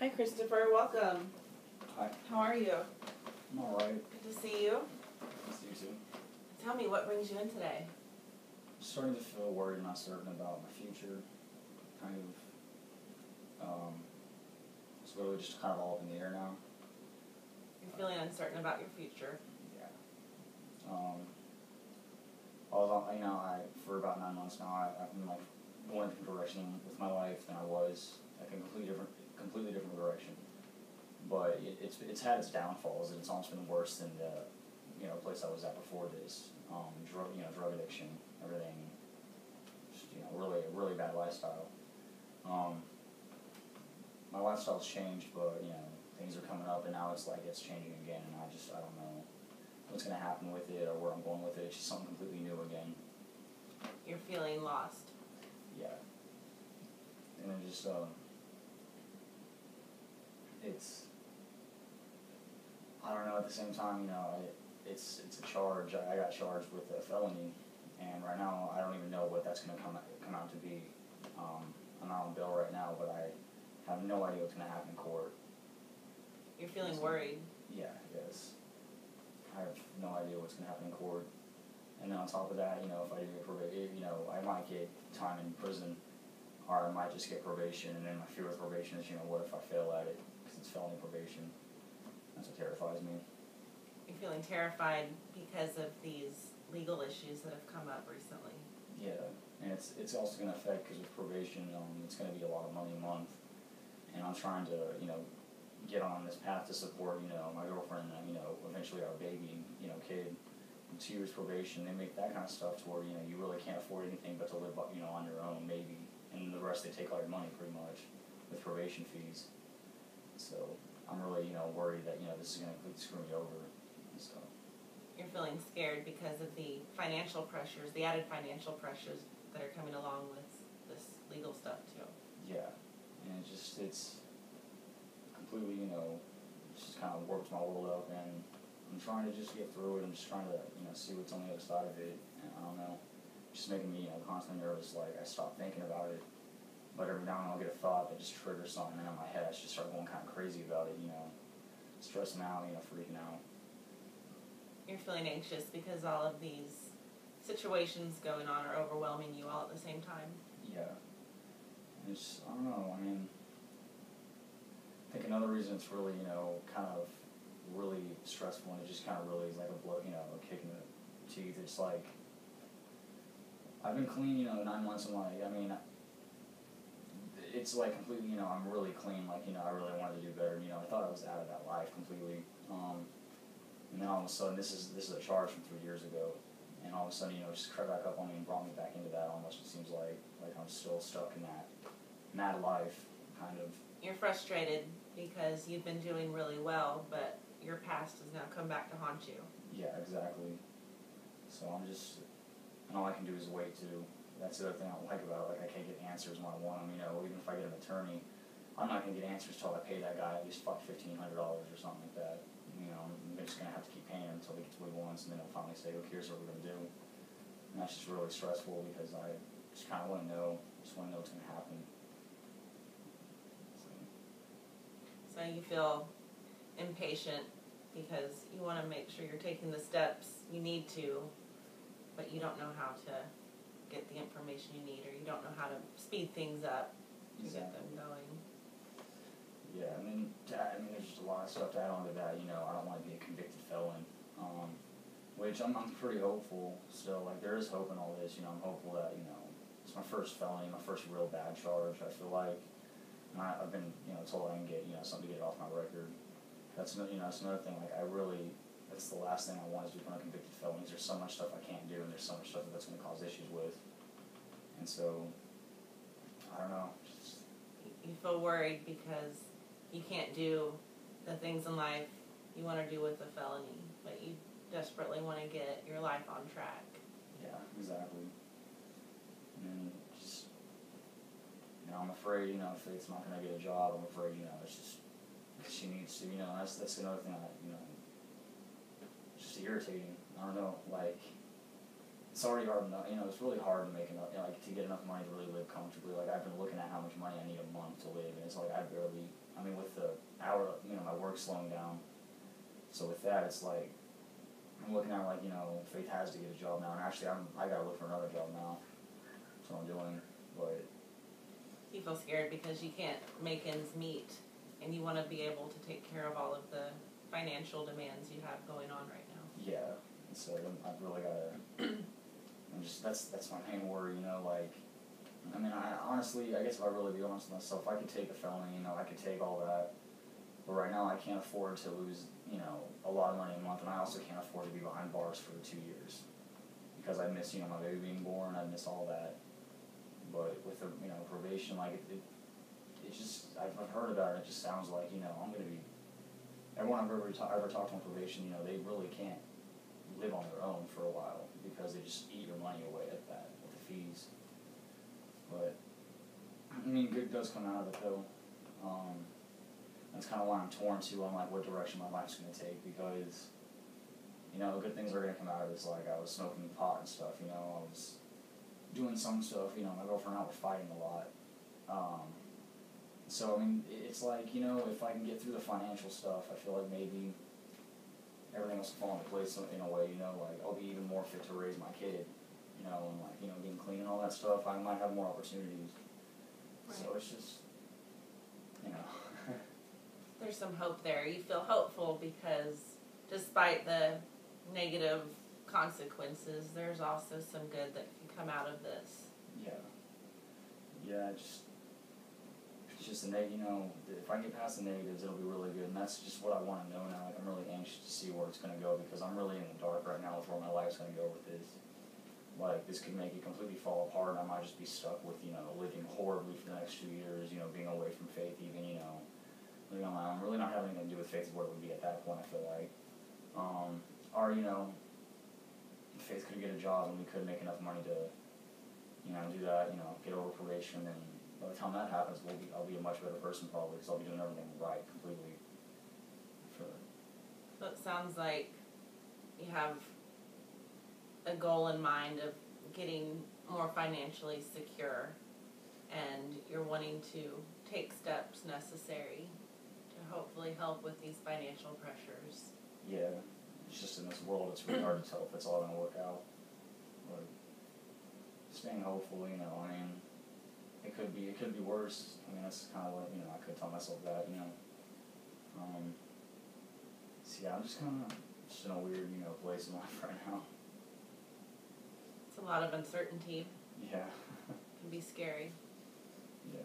Hi, Christopher. Welcome. Hi. How are you? I'm alright. Good to see you. Nice to see you too. Tell me, what brings you in today? I'm starting to feel worried and uncertain about my future. Kind of, it's really just kind of all up in the air now. You're feeling uncertain about your future. Yeah. I was on, for about 9 months now, I've been like going a different direction with my life than I was, like a completely different direction. But it's had its downfalls, and it's almost been worse than the place I was at before this. Drug addiction, everything. Just, really bad lifestyle. My lifestyle's changed, but things are coming up, and now it's changing again, and I don't know what's going to happen with it or where I'm going with it. It's just something completely new again. You're feeling lost. Yeah. And it just I don't know. At the same time, it's a charge. I got charged with a felony, and right now I don't even know what that's going to come out to be. I'm not on bail right now, but I have no idea what's going to happen in court. You're feeling worried. Yeah, yes. I have no idea what's going to happen in court. And then on top of that, if I do get probation, I might get time in prison, or I might just get probation. And then my fear with probation is, what if I fail at it? Because it's felony probation. That's what terrifies me. You're feeling terrified because of these legal issues that have come up recently. Yeah, and it's also going to affect, because with probation, it's going to be a lot of money a month. And I'm trying to, get on this path to support, my girlfriend and, eventually our baby, kid. 2 years probation, they make that kind of stuff to where, you really can't afford anything but to live, on your own, maybe. And the rest, they take all your money, pretty much, with probation fees. So I'm really, worried that, this is going to completely screw me over. So You're feeling scared because of the financial pressures, the added financial pressures that are coming along with this legal stuff, too. Yeah. And it's completely, just kind of warps my world up, and I'm trying to just get through it. I'm just trying to, see what's on the other side of it. And I don't know, just making me, constantly nervous. Like, I stop thinking about it, but every now and then I'll get a thought that just triggers something in my head. I just start going kind of crazy about it, stressing out, freaking out. You're feeling anxious because all of these situations going on are overwhelming you all at the same time. Yeah. It's, I don't know, I mean, I think another reason it's really, kind of really stressful, and it just kind of really is like a blow, a kick in the teeth. It's like, I've been clean, 9 months, and it's like completely, I'm really clean, I really wanted to do better, I thought I was out of that life completely, and then all of a sudden, this is a charge from 3 years ago, and all of a sudden, it just crept back up on me and brought me back into that almost. It seems like I'm still stuck in that life, kind of. You're frustrated because you've been doing really well, but your past has now come back to haunt you. Yeah, exactly. So I'm just, and all I can do is wait too. That's the other thing I don't like about it. Like, I can't get answers when I want them. Even if I get an attorney, I'm not going to get answers until I pay that guy at least $1,500 or something like that. I'm just going to have to keep paying him until he gets what he wants, and then he'll finally say, okay, here's what we're going to do. And that's just really stressful, because I just kind of want to know, what's going to happen. So you feel impatient because you want to make sure you're taking the steps you need to, but you don't know how to get the information you need, or you don't know how to speed things up to get them going. Yeah, there's just a lot of stuff to add on to that. I don't want to be a convicted felon, which I'm pretty hopeful still. Like, there is hope in all this. I'm hopeful that, it's my first felony, my first real bad charge, I feel like. And I've been, told I can get, something to get it off my record. That's another thing. Like, that's the last thing I want is to become a convicted felon. There's so much stuff I can't do, and there's so much stuff that's going to cause issues with. And so, I don't know. You feel worried because you can't do the things in life you want to do with a felony, but you desperately want to get your life on track. Yeah, exactly. And just, I'm afraid, if Faith's not going to get a job, I'm afraid, it's just, because she needs to, that's another thing it's just irritating. I don't know, it's already hard enough, it's really hard to make enough, to get enough money to really live comfortably. Like, I've been looking at how much money I need a month to live, and it's like I I mean, with the hour, you know, my work slowing down. So with that, it's like, I'm looking at like, you know, Faith has to get a job now, and actually I gotta look for another job now. That's what I'm doing, but. You feel scared because you can't make ends meet, and you want to be able to take care of all of the financial demands you have going on right now. Yeah, and so I've really gotta, that's my main worry, you know, like, I mean, I honestly, I guess if I really be honest with myself, I could take a felony, you know, I could take all that, but right now I can't afford to lose, you know, a lot of money a month, and I also can't afford to be behind bars for 2 years, because I miss, you know, my baby being born, I miss all that, but with the, you know, probation, like, it just, I've heard about it, it just sounds like, you know, I'm gonna be, everyone I've ever talked to on probation, you know, they really can't live on their own for a while, because they just eat your money away at that, with the fees. But, I mean, good does come out of it, though. That's kind of why I'm torn, too, on, like, what direction my life's going to take, because, you know, good things are going to come out of this. Like, I was smoking pot and stuff, you know, I was doing some stuff, you know, my girlfriend and I were fighting a lot. So, I mean, it's like, you know, if I can get through the financial stuff, I feel like maybe everything else will fall into place in a way, you know, like, I'll be even more fit to raise my kid. You know, and like, you know, being clean and all that stuff, I might have more opportunities. Right. So it's just, you know. There's some hope there. You feel hopeful because despite the negative consequences, there's also some good that can come out of this. Yeah. Yeah, it's just the you know, if I can get past the negatives, it'll be really good. And that's just what I want to know now. Like, I'm really anxious to see where it's going to go, because I'm really in the dark right now with where my life's going to go with this. Like, this could make it completely fall apart, and I might just be stuck with, you know, living horribly for the next 2 years, you know, being away from Faith even, you know, living on my own, really not having anything to do with Faith is what it would be at that point, I feel like. Or, you know, Faith could get a job and we could make enough money to, you know, do that, you know, get over probation, and by the time that happens, I'll be a much better person probably, because I'll be doing everything right completely. So it sounds like you have a goal in mind of getting more financially secure, and you're wanting to take steps necessary to hopefully help with these financial pressures. Yeah, it's just in this world, it's really hard to tell if it's all going to work out. But staying hopeful, you know, I mean, it could be worse. I mean, that's kind of what, you know, I could tell myself that, you know. So yeah, I'm just in a weird, you know, place in life right now. A lot of uncertainty. Yeah. Can be scary. Yeah.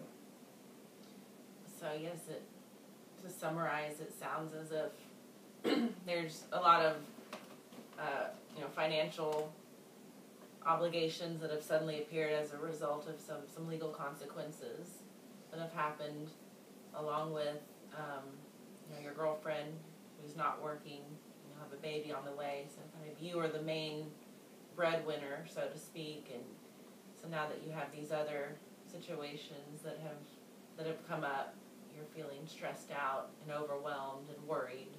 So yes, to summarize, it sounds as if there's a lot of you know, financial obligations that have suddenly appeared as a result of some legal consequences that have happened, along with you know, your girlfriend who's not working, you have a baby on the way, so kind of you are the main breadwinner, so to speak, and so now that you have these other situations that have come up, you're feeling stressed out and overwhelmed and worried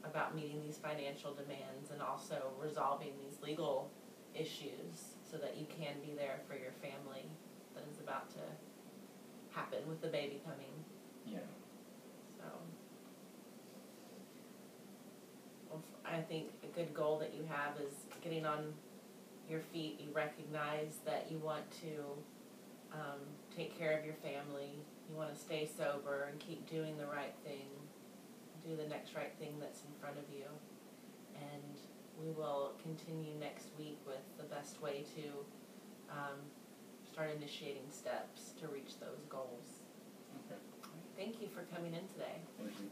about meeting these financial demands and also resolving these legal issues so that you can be there for your family that is about to happen with the baby coming. Yeah. So I think a good goal that you have is getting on your feet. You recognize that you want to take care of your family. You want to stay sober and keep doing the right thing. Do the next right thing that's in front of you. And we will continue next week with the best way to start initiating steps to reach those goals. Okay. Thank you for coming in today. Thank you.